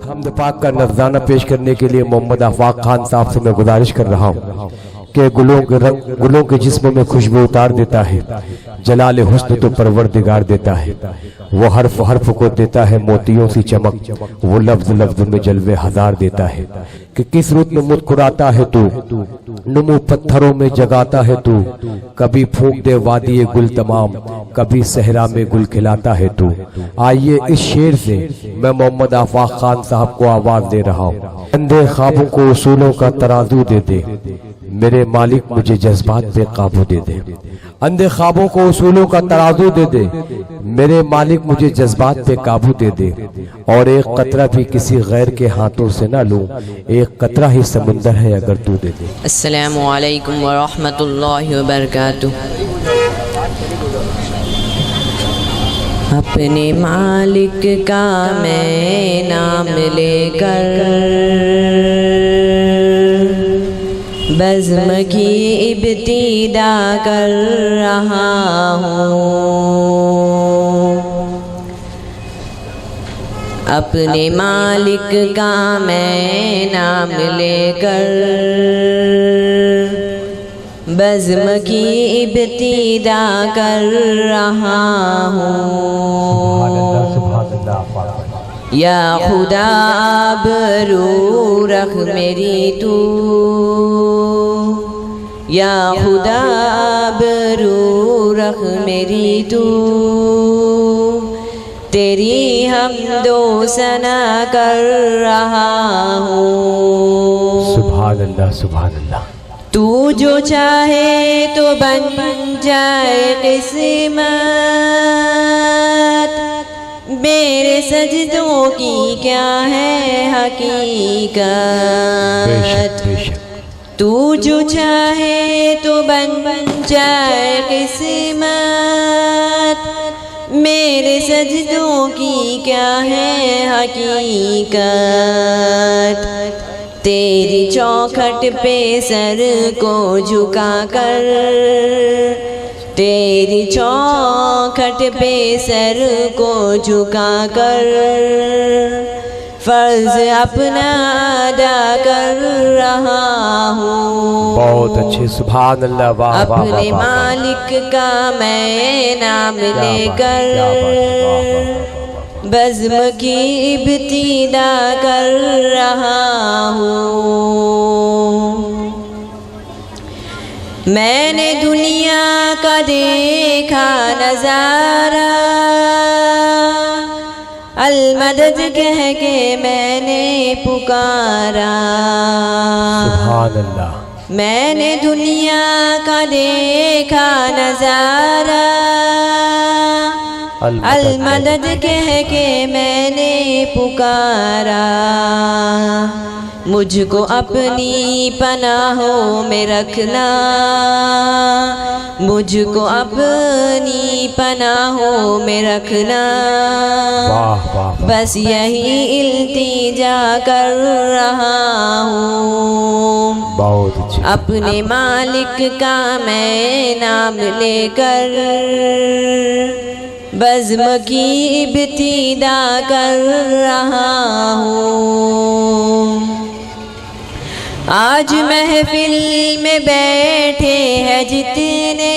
حمد پاک کا نذرانہ پیش کرنے کے لیے محمد آفاق خان صاحب سے میں گزارش کر رہا ہوں کہ گلوں کے جسم میں خوشبو اتار دیتا ہے، جلال حسن تو پروردگار دیتا ہے، وہ حرف حرف کو دیتا ہے موتیوں سی چمک، وہ لفظ لفظ میں جلوے ہزار دیتا ہے کہ کس رت میں مسکراتا ہے تو، نمو پتھروں میں جگاتا ہے تو، کبھی پھونک دے وادی گل تمام، کبھی صحرا میں گل کھلاتا ہے تو۔ آئیے اس شعر سے میں محمد آفاق خان صاحب کو آواز دے رہا ہوں۔ اندھے خوابوں کو اصولوں کا ترازو دے دے، میرے مالک مجھے جذبات پہ قابو دے دے۔ اندھے خوابوں کو اصولوں کا ترازو دے دے، میرے مالک مجھے جذبات پہ قابو دے دے، اور ایک قطرہ بھی کسی غیر کے ہاتھوں سے نہ لوں، ایک قطرہ ہی سمندر ہے اگر تو دے دے۔ السلام علیکم ورحمۃ اللہ وبرکاتہ۔ اپنے مالک کا میں نام لے کر بزم کی ابتدا کر رہا ہوں، اپنے مالک کا میں نام لے کر بزم کی ابتدا کر رہا ہوں۔ یا خدا آبرو رکھ میری تو، یا خدا آبرو رکھ میری تو، تیری حمد و ثنا کر رہا ہوں۔ سبحان اللہ سبحان اللہ۔ تو جو چاہے تو بن جائے قسمت، میرے سجدوں کی کیا ہے حقیقت۔ تو جو چاہے تو بن جائے قسمت، میرے سجدوں کی کیا ہے حقیقت۔ تیری چوکھٹ پہ سر کو جھکا کر، تیری چوکھٹ پہ سر کو جھکا کر فرض اپنا ادا کر رہا ہوں۔ بہت اچھے، سبحان اللہ، واہ واہ۔ اپنے مالک کا میں نام لے کر بزم کی ابتدا کر رہا ہوں۔ میں نے دنیا کا دیکھا نظارہ، المدد کہہ کے میں نے پکارا۔ سبحان اللہ۔ میں نے دنیا کا دیکھا نظارہ، المدد کہہ کے میں نے پکارا۔ مجھ کو اپنی پناہوں میں رکھنا، مجھ کو اپنی پناہوں میں رکھنا، بس یہی التجا کر رہا ہوں۔ اپنے مالک کا میں نام لے کر بزم کی ابتدا کر رہا ہوں۔ آج محفل میں بیٹھے ہیں جتنے،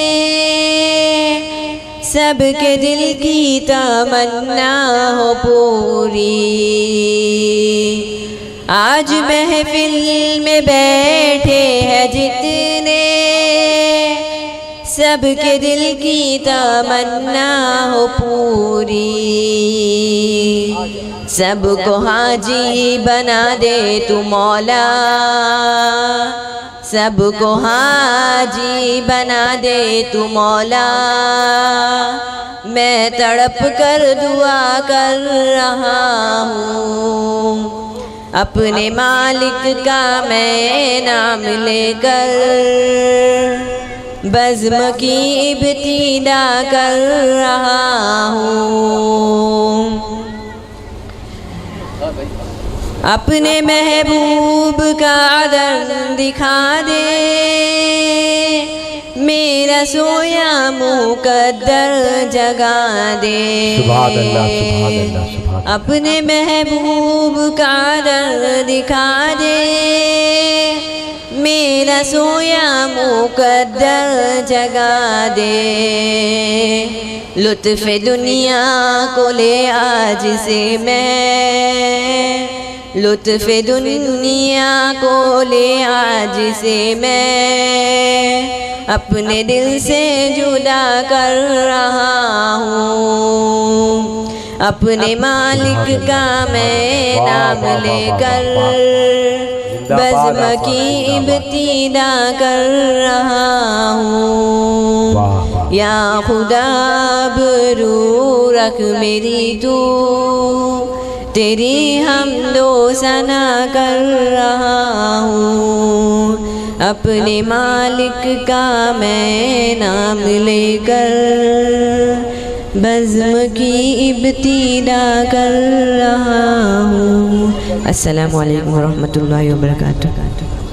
سب کے دل کی تمنا ہو پوری۔ آج محفل میں بیٹھے ہیں جتنے، سب کے دل کی تمنا ہو پوری۔ سب کو حاجی بنا دے تو مولا، سب کو حاجی بنا دے تو مولا۔ میں تڑپ کر دعا کر رہا ہوں، اپنے مالک کا میں نام لے کر بزم کی ابتدا کر رہا ہوں۔ اپنے محبوب کا عدل دکھا دے، میرا سویا مقدر جگا دے سبحان اللہ سبحان اللہ سبحان اللہ اپنے محبوب کا در دکھا دے میرا سویا مقدر جگا دے لطف دنیا کو لے آج سے میں لطف دنیا کو لے آج سے میں اپنے دل سے جدا کر رہا ہوں اپنے مالک کا میں نام لے کر بزم کی ابتدا کر رہا ہوں یا خدا ابرو رکھ میری تو تیری حمد و ثنا کر رہا ہوں اپنے مالک کا میں نام لے کر بزم کی ابتدا کر رہا ہوں۔ السلام علیکم ورحمۃ اللہ وبرکاتہ۔